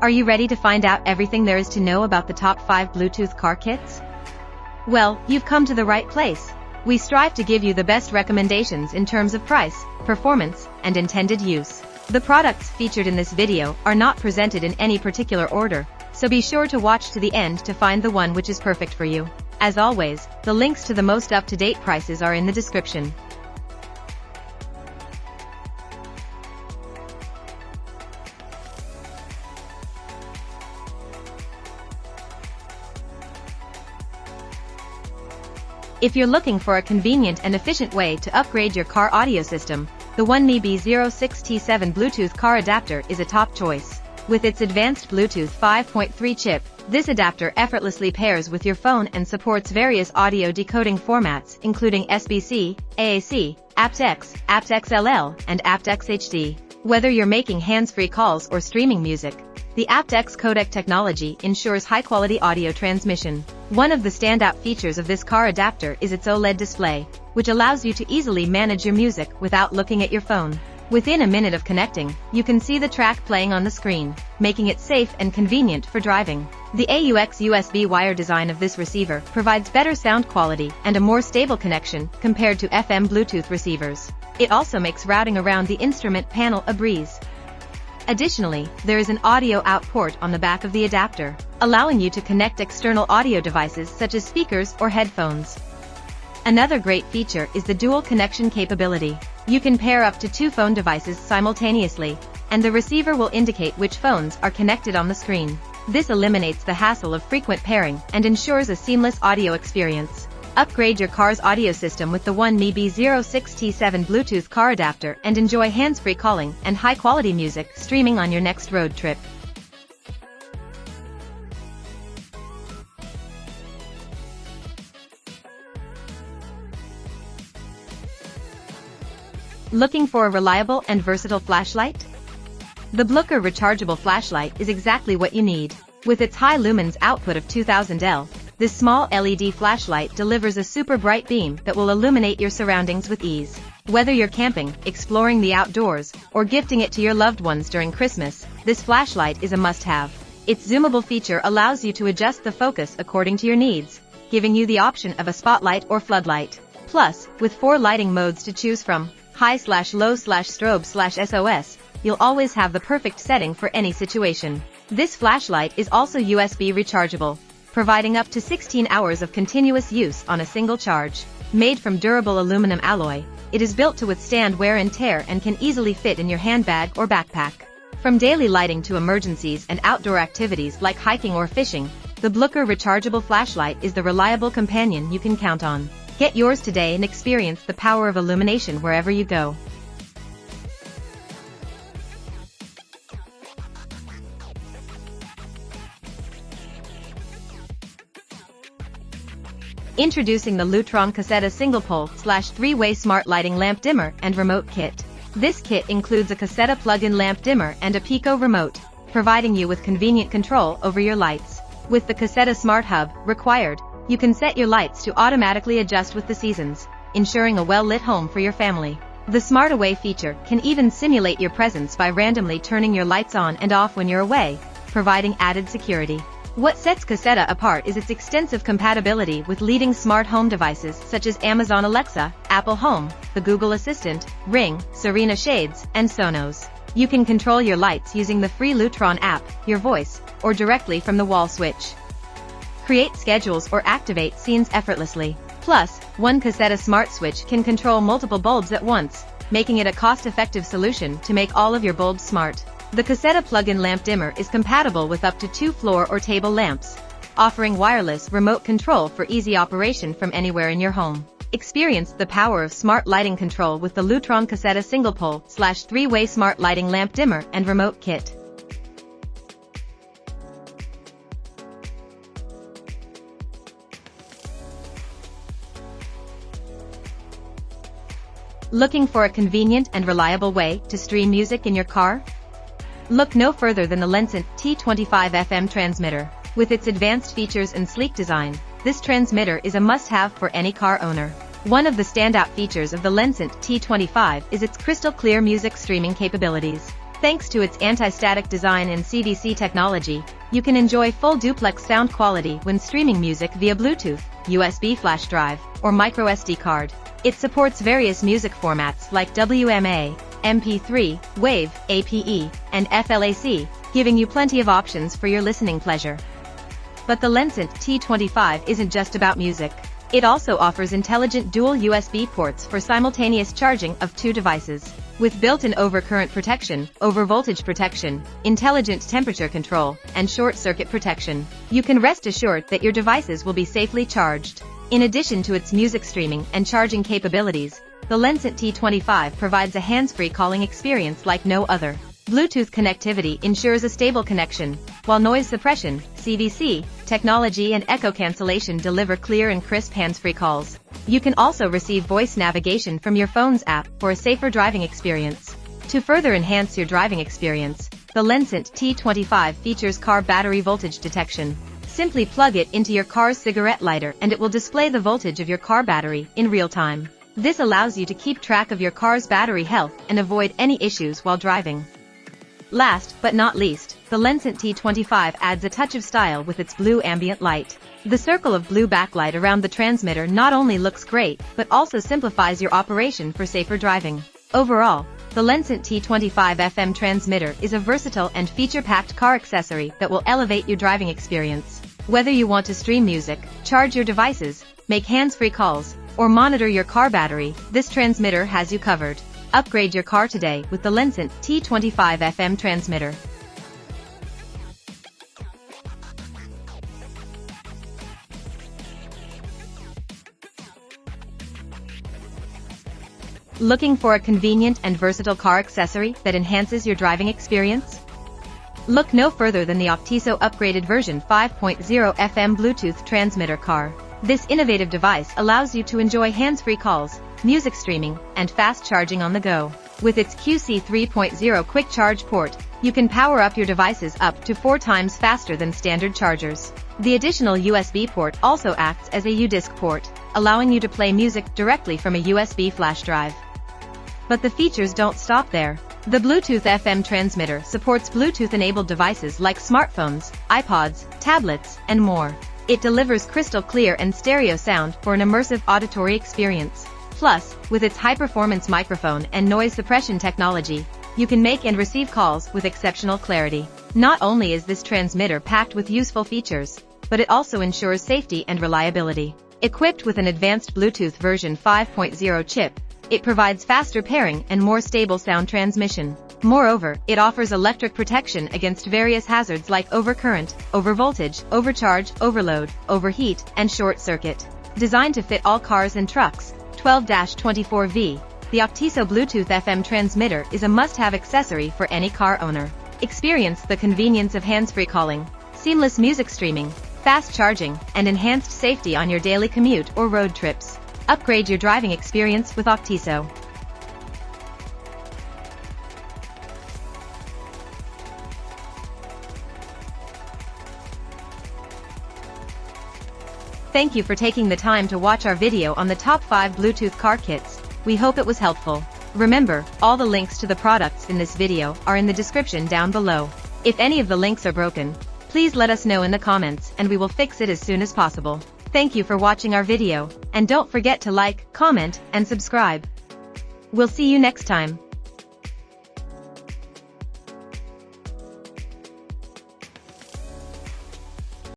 Are you ready to find out everything there is to know about the top 5 Bluetooth car kits? Well, you've come to the right place. We strive to give you the best recommendations in terms of price, performance, and intended use. The products featured in this video are not presented in any particular order, so be sure to watch to the end to find the one which is perfect for you. As always, the links to the most up-to-date prices are in the description. If you're looking for a convenient and efficient way to upgrade your car audio system, the OneMe B06T7 Bluetooth car adapter is a top choice. With its advanced Bluetooth 5.3 chip, this adapter effortlessly pairs with your phone and supports various audio decoding formats including SBC, AAC, aptX, aptX LL, and aptX HD. Whether you're making hands-free calls or streaming music, the aptX codec technology ensures high-quality audio transmission. One of the standout features of this car adapter is its OLED display, which allows you to easily manage your music without looking at your phone. Within a minute of connecting, you can see the track playing on the screen, making it safe and convenient for driving. The AUX USB wire design of this receiver provides better sound quality and a more stable connection compared to FM Bluetooth receivers. It also makes routing around the instrument panel a breeze. Additionally, there is an audio out port on the back of the adapter, allowing you to connect external audio devices such as speakers or headphones. Another great feature is the dual connection capability. You can pair up to 2 phone devices simultaneously, and the receiver will indicate which phones are connected on the screen. This eliminates the hassle of frequent pairing and ensures a seamless audio experience. Upgrade your car's audio system with the OneMe B06T7 Bluetooth car adapter and enjoy hands-free calling and high-quality music streaming on your next road trip. Looking for a reliable and versatile flashlight? The Blooker rechargeable flashlight is exactly what you need. With its high lumens output of 2000 L, this small LED flashlight delivers a super bright beam that will illuminate your surroundings with ease. Whether you're camping, exploring the outdoors, or gifting it to your loved ones during Christmas, this flashlight is a must-have. Its zoomable feature allows you to adjust the focus according to your needs, giving you the option of a spotlight or floodlight. Plus, with 4 lighting modes to choose from, high/low/strobe/SOS, you'll always have the perfect setting for any situation. This flashlight is also USB rechargeable, providing up to 16 hours of continuous use on a single charge. Made from durable aluminum alloy, it is built to withstand wear and tear and can easily fit in your handbag or backpack. From daily lighting to emergencies and outdoor activities like hiking or fishing, the Blooker rechargeable flashlight is the reliable companion you can count on. Get yours today and experience the power of illumination wherever you go. Introducing the Lutron Caseta Single Pole / 3-Way Smart Lighting Lamp Dimmer and Remote Kit. This kit includes a Caseta plug-in lamp dimmer and a Pico remote, providing you with convenient control over your lights. With the Caseta Smart Hub required, you can set your lights to automatically adjust with the seasons, ensuring a well-lit home for your family. The Smart Away feature can even simulate your presence by randomly turning your lights on and off when you're away, providing added security. What sets Caseta apart is its extensive compatibility with leading smart home devices such as Amazon Alexa, Apple Home, the Google Assistant, Ring, Serena Shades, and Sonos. You can control your lights using the free Lutron app, your voice, or directly from the wall switch. Create schedules or activate scenes effortlessly. Plus, one Caseta Smart Switch can control multiple bulbs at once, making it a cost-effective solution to make all of your bulbs smart. The Caseta plug-in lamp dimmer is compatible with up to 2 floor or table lamps, offering wireless remote control for easy operation from anywhere in your home. Experience the power of smart lighting control with the Lutron Caseta Single Pole / 3-Way Smart Lighting Lamp Dimmer and Remote Kit. Looking for a convenient and reliable way to stream music in your car? Look no further than the Lensint T25 FM transmitter. With its advanced features and sleek design, this transmitter is a must-have for any car owner. One of the standout features of the Lensint T25 is its crystal clear music streaming capabilities. Thanks to its anti-static design and CVC technology, you can enjoy full duplex sound quality when streaming music via Bluetooth, USB flash drive, or microSD card. It supports various music formats like WMA, MP3, WAV, APE, and FLAC, giving you plenty of options for your listening pleasure. But the Lencent T25 isn't just about music. It also offers intelligent dual USB ports for simultaneous charging of two devices. With built-in overcurrent protection, overvoltage protection, intelligent temperature control, and short-circuit protection, you can rest assured that your devices will be safely charged. In addition to its music streaming and charging capabilities, the Lencent T25 provides a hands-free calling experience like no other. Bluetooth connectivity ensures a stable connection, while noise suppression, CVC, technology and echo cancellation deliver clear and crisp hands-free calls. You can also receive voice navigation from your phone's app for a safer driving experience. To further enhance your driving experience, the Lencent T25 features car battery voltage detection. Simply plug it into your car's cigarette lighter and it will display the voltage of your car battery in real time. This allows you to keep track of your car's battery health and avoid any issues while driving. Last but not least, the Lencent T25 adds a touch of style with its blue ambient light. The circle of blue backlight around the transmitter not only looks great, but also simplifies your operation for safer driving. Overall, the Lencent T25 FM transmitter is a versatile and feature-packed car accessory that will elevate your driving experience. Whether you want to stream music, charge your devices, make hands-free calls, or monitor your car battery, this transmitter has you covered. Upgrade your car today with the Lencent T25 FM transmitter. Looking for a convenient and versatile car accessory that enhances your driving experience? Look no further than the Octiso upgraded version 5.0 FM Bluetooth transmitter car. This innovative device allows you to enjoy hands-free calls, music streaming, and fast charging on the go. With its QC 3.0 quick charge port, you can power up your devices up to 4 times faster than standard chargers. The additional USB port also acts as a UDisc port, allowing you to play music directly from a USB flash drive. But the features don't stop there. The Bluetooth FM transmitter supports Bluetooth-enabled devices like smartphones, iPods, tablets, and more. It delivers crystal clear and stereo sound for an immersive auditory experience. Plus, with its high-performance microphone and noise suppression technology, you can make and receive calls with exceptional clarity. Not only is this transmitter packed with useful features, but it also ensures safety and reliability. Equipped with an advanced Bluetooth version 5.0 chip, it provides faster pairing and more stable sound transmission. Moreover, it offers electric protection against various hazards like overcurrent, overvoltage, overcharge, overload, overheat, and short circuit. Designed to fit all cars and trucks, 12-24V, the Octiso Bluetooth FM transmitter is a must-have accessory for any car owner. Experience the convenience of hands-free calling, seamless music streaming, fast charging, and enhanced safety on your daily commute or road trips. Upgrade your driving experience with Octiso. Thank you for taking the time to watch our video on the top 5 Bluetooth car kits. We hope it was helpful. Remember, all the links to the products in this video are in the description down below. If any of the links are broken, please let us know in the comments and we will fix it as soon as possible. Thank you for watching our video, and don't forget to like, comment, and subscribe. We'll see you next time.